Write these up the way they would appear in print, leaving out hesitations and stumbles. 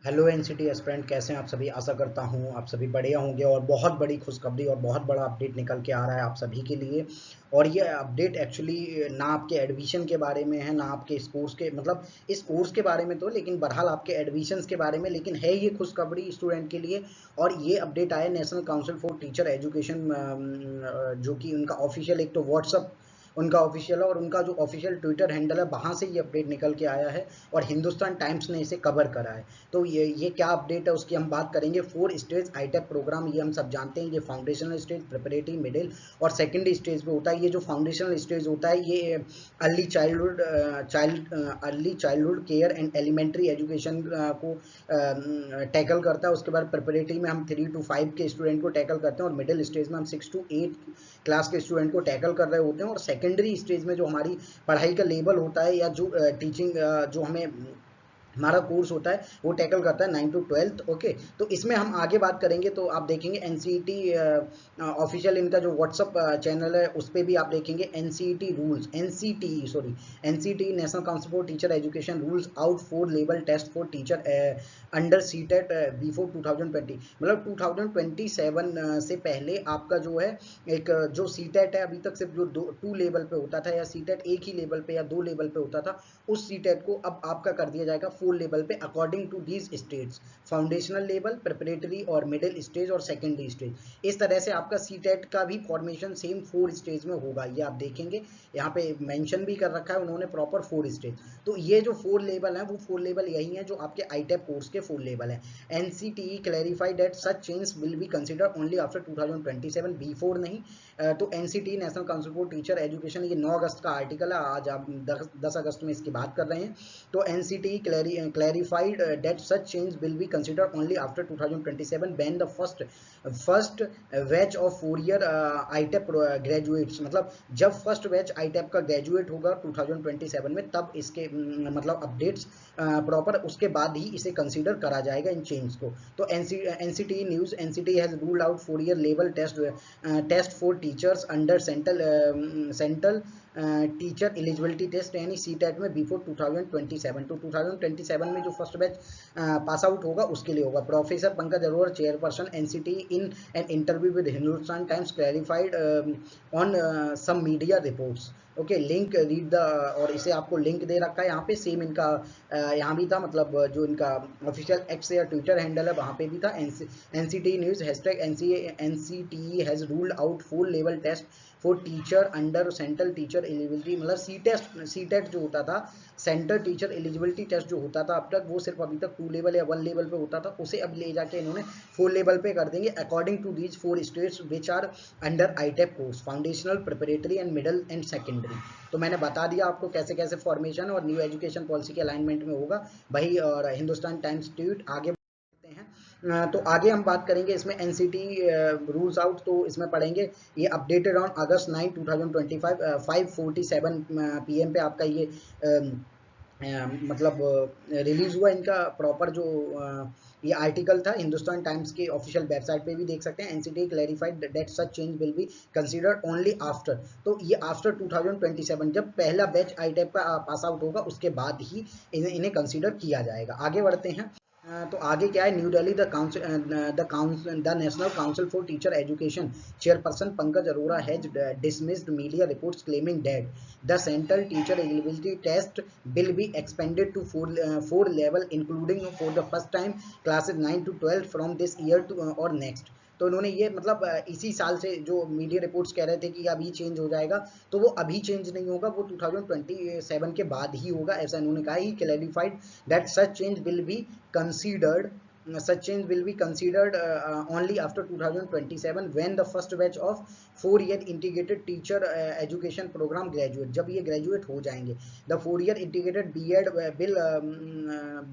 Hello NCT aspirant, कैसे हैं आप सभी। आशा करता हूं आप सभी बढ़िया होंगे और बहुत बड़ी खुशखबरी और बहुत बड़ा अपडेट निकल के आ रहा है आप सभी के लिए। और ये अपडेट एक्चुअली ना आपके एडमिशन के बारे में है, ना आपके इस कोर्स के मतलब इस कोर्स के बारे में, तो लेकिन बहरहाल आपके एडमिशन्स के बारे में, लेकिन है ये खुशखबरी स्टूडेंट के लिए। और ये अपडेट आया national Council for Teacher education, जो कि उनका ऑफिशियल एक तो व्हाट्सअप उनका ऑफिशियल है और उनका जो ऑफिशियल ट्विटर हैंडल है वहां से ये अपडेट निकल के आया है और हिंदुस्तान टाइम्स ने इसे कवर करा है। तो ये क्या अपडेट है उसकी हम बात करेंगे। 4 स्टेज आईटेप प्रोग्राम, ये हम सब जानते हैं, ये फाउंडेशनल स्टेज, प्रिपरेटरी, मिडिल और सेकेंडरी स्टेज पे होता है। ये जो फाउंडेशनल स्टेज होता है ये early childhood care and elementary education को टैकल करता है। उसके बाद प्रिपरेटरी में हम 3 to 5 के स्टूडेंट को टैकल करते हैं और मिडिल स्टेज में हम 6 to 8 क्लास के स्टूडेंट को टैकल कर रहे होते हैं। और सेकेंडरी स्टेज में जो हमारी पढ़ाई का लेवल होता है या जो टीचिंग जो हमें हमारा कोर्स होता है वो टैकल करता है 9 to 12। ओके, तो इसमें हम आगे बात करेंगे। तो आप देखेंगे एनसीईटी ऑफिशियल इनका जो व्हाट्सअप चैनल है उस पर भी आप देखेंगे NCET rules, NCET National Council for Teacher Education rules out for level test for teacher under CTET before 2020, मतलब 2027 से पहले आपका जो है एक जो सीटेट है, अभी तक सिर्फ जो 2 लेवल पे होता था या सीटेट एक ही लेवल पे या 2 लेवल पे होता था, उस सीटेट को अब आपका कर दिया जाएगा 4 लेवल पे according to these states, foundational level, preparatory और मिडिल स्टेज और सेकेंडरी स्टेज। इस तरह से आपका सीटेट का भी फॉर्मेशन सेम 4 स्टेज में होगा। ये आप देखेंगे यहाँ पे मेंशन भी कर रखा है उन्होंने प्रॉपर 4 स्टेज। तो ये जो 4 लेवल है वो 4 लेवल यही है जो आपके आईटेप कोर्स के 4 लेवल है। NCTE clarified that such change will be consider only after 2027, before नहीं। तो NCT national Council for Teacher education, ये 9 अगस्त का आर्टिकल है, आज आप 10 अगस्त में इसकी बात कर रहे हैं। तो NCT clarified that such change will be consider only after 2027 when the first batch of 4 year ITEP graduates, मतलब जब फर्स्ट बैच आईटेप का ग्रेजुएट होगा 2027 में, तब इसके मतलब अपडेट्स प्रॉपर उसके बाद ही इसे कंसीडर करा जाएगा इन चेंज को। तो NCT news, NCT has ruled out 4 year level test for teachers under central teacher eligibility test यानी सीटेट में बिफोर 2027। तो 2027 में जो फर्स्ट बैच पास आउट होगा उसके लिए होगा। Professor Pankaj Arora, chairperson NCT, in an interview with Hindustan Times clarified on some media reports. Okay, link read the, और इसे आपको लिंक दे रखा है यहाँ पे, सेम इनका यहाँ भी था, मतलब जो इनका ऑफिशियल एक्स या ट्विटर हैंडल है वहाँ पे भी था। NCT news hashtag NCT has ruled out 4 level test for teacher under central teacher eligibility, मतलब सीटेट जो होता था, सेंट्रल टीचर एलिजिबिलिटी टेस्ट जो होता था अब तक, वो सिर्फ अभी तक 2 लेवल या 1 लेवल पे होता था, उसे अब ले जाके इन्होंने 4 लेवल पे कर देंगे according to these 4 states which are under ITEP course, foundational, preparatory and middle and secondary. तो मैंने बता दिया आपको कैसे कैसे फॉर्मेशन और न्यू एजुकेशन पॉलिसी के अलाइनमेंट में होगा भाई। और हिंदुस्तान टाइम्स ट्वीट आगे हैं। तो आगे हम बात करेंगे इसमें एनसीटी रूल्स आउट, तो इसमें पढ़ेंगे ये अपडेटेड ऑन अगस्त 9 2025 5:47 PM पे आपका ये मतलब रिलीज हुआ इनका प्रॉपर जो ये आर्टिकल था। हिंदुस्तान टाइम्स के ऑफिशियल वेबसाइट पे भी देख सकते हैं। NCT clarified that such change will be considered only after, तो ये आफ्टर 2027 जब पहला बैच आईटेप का पास आउट होगा उसके बाद ही इन्हें कंसीडर किया जाएगा। आगे बढ़ते हैं। तो आगे क्या है, new Delhi the national Council for Teacher education chairperson Pankaj Arora has dismissed media reports claiming that the central teacher eligibility test will be expanded to 4 level, including for the first time classes 9 to 12 from this year to or next। तो उन्होंने ये मतलब इसी साल से जो media reports कह रहे थे कि अभी चेंज हो जाएगा, तो वो अभी चेंज नहीं होगा, वो 2027 के बाद ही होगा, ऐसा इन्होंने कहा। He clarified that such change will be considered such change will be considered only after 2027 when the first batch of 4 year integrated teacher education program graduate, जब ये graduate हो जाएंगे। the 4 year integrated B.Ed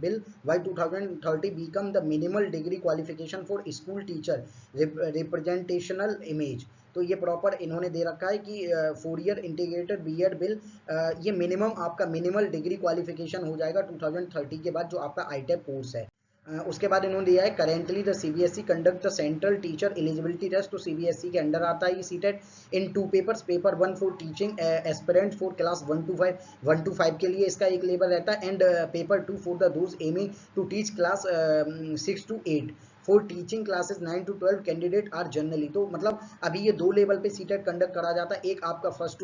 bill by 2030 become the minimal degree qualification for school teacher representational image। तो ये proper इन्होंने दे रखा है कि 4 ईयर इंटीग्रेटेड बीएड बिल, ये मिनिमम आपका मिनिमल डिग्री क्वालिफिकेशन हो जाएगा 2030 के बाद जो आपका आईटेप कोर्स है। उसके बाद इन्होंने दिया है currently the CBSE conduct the central teacher eligibility test, तो सीबीएसई के अंडर आता है ये CTET in 2 papers, paper 1 for teaching aspirant for class 1 to 5 के लिए इसका एक लेवल रहता है, and paper 2 for the those aiming to teach class 6 to 8 for teaching classes 9 to 12 candidate are generally. तो मतलब अभी ये 2 लेवल पे सीटेट कंडक्ट करा जाता है, एक आपका first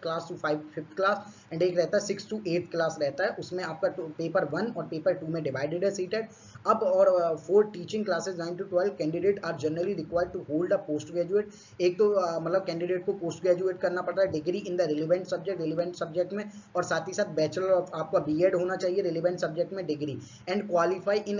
class to 5th class, and एक रहता है 6 to 8 क्लास रहता है, उसमें आपका पेपर 1 और पेपर 2 में डिवाइडेड है सीटेट। अब और for teaching classes 9 to 12 candidate are generally required to hold a post graduate, एक तो मतलब कैंडिडेट को पोस्ट ग्रेजुएट करना पड़ता है degree in the relevant subject में, और साथ ही साथ बैचलर ऑफ आपका बीएड होना चाहिए रिलेवेंट सब्जेक्ट में degree, and qualify in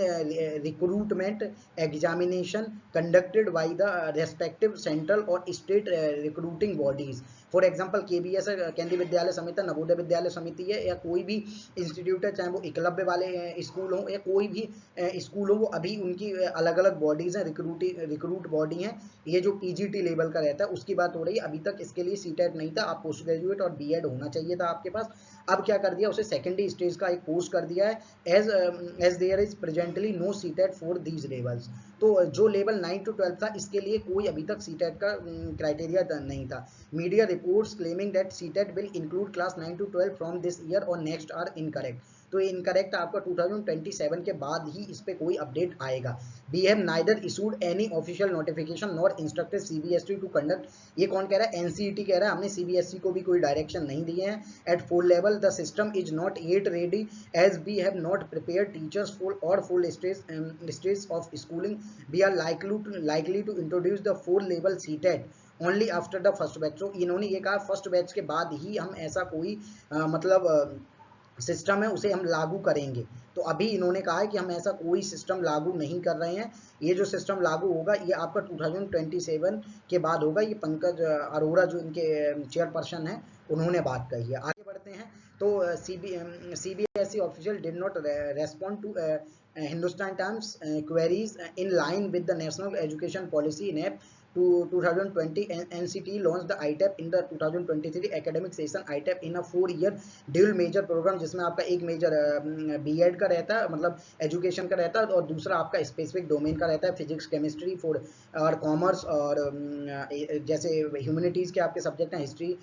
recruitment examination conducted by the respective central और state recruiting bodies. For example KVS Kendriya Vidyalaya समिति, नवोदय विद्यालय समिति है, या कोई भी इंस्टीट्यूट है, चाहे वो एकलव्य वाले स्कूल हो या कोई भी स्कूल हो, वो अभी उनकी अलग अलग बॉडीज हैं, रिक्रूट बॉडी हैं। ये जो पीजीटी लेवल का रहता है उसकी बात हो रही है, अभी तक इसके लिए सीटेट नहीं था, आप पोस्ट ग्रेजुएट और बीएड होना चाहिए था आपके पास। अब क्या कर दिया, उसे सेकेंडरी स्टेज का एक कोर्स कर दिया है, as there is presently no CTET for these levels. तो जो लेवल 9 to 12 था इसके लिए कोई अभी तक सीटेट का क्राइटेरिया नहीं था। Media reports claiming that CTET will include class 9 to 12 from this year और नेक्स्ट आर इनकरेक्ट। तो ये इनकरेक्ट आपका 2027 के बाद ही इस पे कोई अपडेट आएगा। We have neither issued any official notification nor instructed CBSE to conduct, ये कौन कह रहा है, एनसीईटी कह रहा है, हमने सीबीएसई को भी कोई डायरेक्शन नहीं दिए हैं। At full level the system is not yet ready as we have not prepare teachers full stage of schooling, we are likely to introduce the 4 level CTET only after the first batch। तो इन्होंने ये कहा first batch के बाद ही हम ऐसा कोई मतलब सिस्टम है उसे हम लागू करेंगे। तो अभी इन्होंने कहा है कि हम ऐसा कोई सिस्टम लागू नहीं कर रहे हैं, ये जो सिस्टम लागू होगा ये आपका 2027 के बाद होगा। ये पंकज अरोड़ा जो इनके चेयरपर्सन हैं उन्होंने बात कही है। आगे बढ़ते हैं, तो CBSE official did not respond to Hindustan Times queries in line with the national education policy NEP 2020 NCT launched the ITEP in the 2023 academic session। ITEP in a 4-year dual major program, जिसमें आपका एक major BEd का रहता है, मतलब education का रहता है, और दूसरा आपका स्पेसिफिक डोमेन का रहता है, फिजिक्स केमिस्ट्री फॉर और कॉमर्स, और जैसे ह्यूमैनिटीज़ के आपके सब्जेक्ट हैं, हिस्ट्री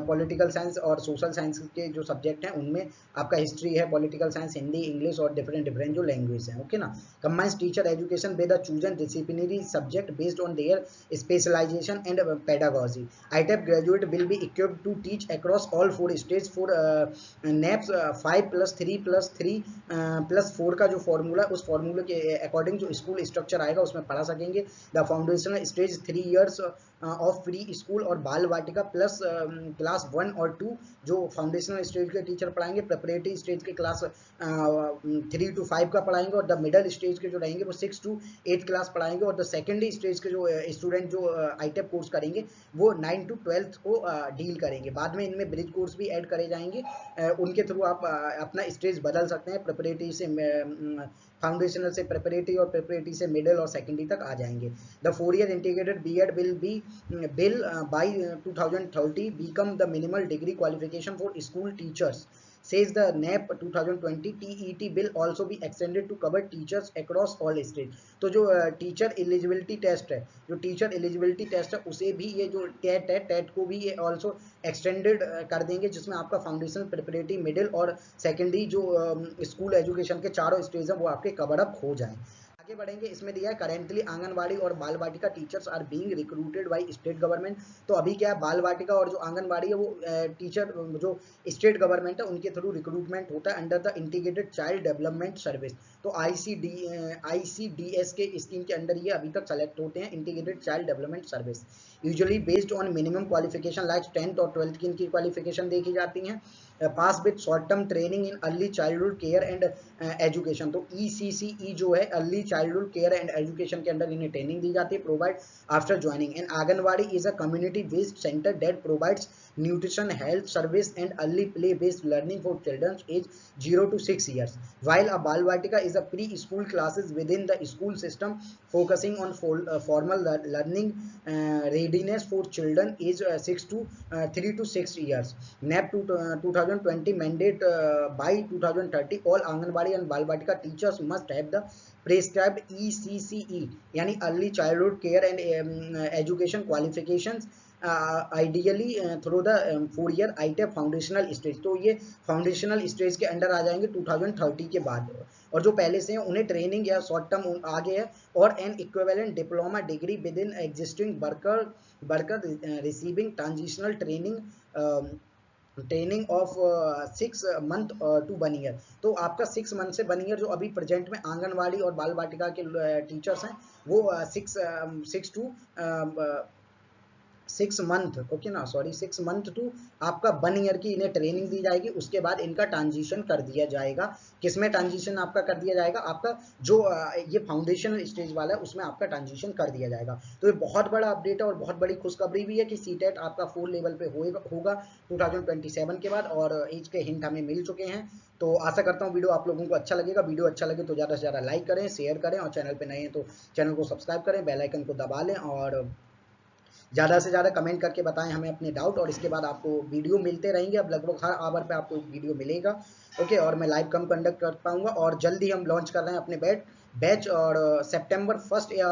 पॉलिटिकल साइंस और सोशल साइंस के जो सब्जेक्ट हैं उनमें आपका हिस्ट्री है, पॉलिटिकल साइंस, हिंदी, इंग्लिश और डिफरेंट जो लैंग्वेज हैं, ओके ना। Combines teacher education with the chosen disciplinary subject based on their specialization and pedagogy। ITEP graduate will be equipped to teach across all 4 stages for NAPS 5+3+3+4 का जो formula, उस फॉर्मूले के according जो school structure आएगा उसमें पढ़ा सकेंगे। The foundational stage 3 years of pre school और बाल वाटिका प्लस क्लास 1 और 2 जो फाउंडेशनल स्टेज के टीचर पढ़ाएंगे, प्रिपरेटरी स्टेज के क्लास 3 to 5 का पढ़ाएंगे, और द मिडल स्टेज के जो रहेंगे वो 6 to 8 क्लास पढ़ाएंगे, और द सेकेंडरी स्टेज के जो स्टूडेंट जो ITEP कोर्स करेंगे वो 9 to 12 को डील करेंगे। बाद में इनमें ब्रिज कोर्स भी ऐड करे जाएंगे, उनके थ्रू आप अपना स्टेज बदल सकते हैं, प्रिपरेटरी से फाउंडेशनल से प्रिपरेटरी और प्रिपरेटरी से मिडिल और सेकेंडरी तक आ जाएंगे। The 4-year integrated BEd will by 2030 become the minimal degree qualification for school teachers, says the NEP 2020 TET bill also be extended to cover teachers across all stages। तो जो teacher eligibility test है, उसे भी ये जो TET है, TET को भी ये ऑल्सो एक्सटेंडेड कर देंगे, जिसमें आपका फाउंडेशन, प्रिपरेटरी, मिडिल और सेकेंडरी जो स्कूल एजुकेशन के चारों स्टेज हैं वो आपके कवर अप हो जाएं। आगे बढ़ेंगे, इसमें दिया है करेंटली आंगनवाड़ी और Bal Vatika teachers are being recruited by state government. तो अभी क्या है, बाल वाटिका और जो आंगनवाड़ी है वो टीचर जो स्टेट गवर्नमेंट है उनके थ्रू रिक्रूटमेंट होता है under the integrated child development service. तो ICDS के स्कीम के अंडर ये अभी तक सेलेक्ट होते हैं, integrated child development service, usually based on minimum qualification like 10th और 12th की इनकी क्वालिफिकेशन देखी जाती हैं। Pass with short term training in early childhood care and education. तो ECCE जो है early childhood care and education के अंडर इन्हें ट्रेनिंग दी जाती है, provide after joining. And anganwadi is a community based centre that provides nutrition, health service, and early play-based learning for children age 0 to 6 years. While a Bal Vatika is a preschool classes within the school system, focusing on formal learning readiness for children age 3 to 6 years. NAP 2020 mandate by 2030 all Anganwadi and Bal Vatika teachers must have the prescribed ECCE यानी early childhood care and education qualifications ideally through the 4 year ITEP foundational stage. तो ये foundational stage के under आ जाएंगे 2030 के बाद, और जो पहले से हैं उन्हें ट्रेनिंग या शॉर्ट टर्म आगे है, और an equivalent diploma degree with in existing worker receiving transitional training of 6 month to 1 year. तो आपका 6 मंथ से 1 ईयर जो अभी प्रेजेंट में आंगनवाड़ी और बाल वाटिका के टीचर्स हैं वो 6 मंथ, ओके ना, सॉरी 6 मंथ टू आपका 1 ईयर की इन्हें ट्रेनिंग दी जाएगी। उसके बाद इनका ट्रांजिशन कर दिया जाएगा। किसमें ट्रांजिशन आपका कर दिया जाएगा? आपका जो ये फाउंडेशनल स्टेज वाला है उसमें आपका ट्रांजिशन कर दिया जाएगा। तो ये बहुत बड़ा अपडेट है और बहुत बड़ी खुशखबरी भी है कि सीटेट आपका 4 लेवल पे होगा 2027 के बाद, और एज के हिंट हमें मिल चुके हैं। तो आशा करता हूँ वीडियो आप लोगों को अच्छा लगेगा। वीडियो अच्छा लगे तो ज़्यादा से ज़्यादा लाइक करें, शेयर करें, और चैनल पे नए हैं तो चैनल को सब्सक्राइब करें, बेल आइकन को दबा लें, और ज़्यादा से ज़्यादा कमेंट करके बताएं हमें अपने डाउट। और इसके बाद आपको वीडियो मिलते रहेंगे, अब लगभग हर आवर पे आपको वीडियो मिलेगा, ओके। और मैं लाइव कम कंडक्ट कर पाऊंगा, और जल्दी हम लॉन्च कर रहे हैं अपने बैच, और सितंबर 1 या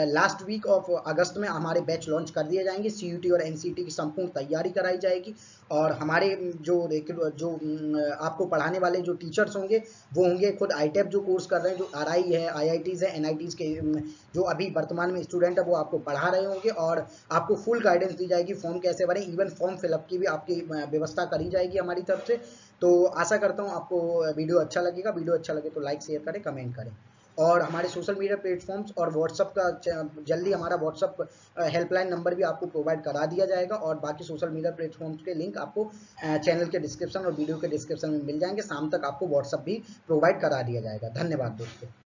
लास्ट वीक ऑफ अगस्त में हमारे बैच लॉन्च कर दिए जाएंगे। CUT और NCT की संपूर्ण तैयारी कराई जाएगी, और हमारे जो आपको पढ़ाने वाले जो टीचर्स होंगे वो होंगे खुद ITEP जो कोर्स कर रहे हैं, जो RI है, IITs है, NITs के जो अभी वर्तमान में स्टूडेंट है वो आपको पढ़ा रहे होंगे, और आपको फुल गाइडेंस दी जाएगी फॉर्म कैसे भरें, इवन फॉर्म फिलअप की भी आपकी व्यवस्था करी जाएगी हमारी तरफ से। तो आशा करता हूँ आपको वीडियो अच्छा लगेगा। वीडियो अच्छा लगे तो लाइक शेयर करें, कमेंट करें, और हमारे सोशल मीडिया प्लेटफॉर्म्स और व्हाट्सअप का जल्दी हमारा व्हाट्सअप हेल्पलाइन नंबर भी आपको प्रोवाइड करा दिया जाएगा, और बाकी सोशल मीडिया प्लेटफॉर्म्स के लिंक आपको चैनल के डिस्क्रिप्शन और वीडियो के डिस्क्रिप्शन में मिल जाएंगे। शाम तक आपको व्हाट्सअप भी प्रोवाइड करा दिया जाएगा। धन्यवाद दोस्तों।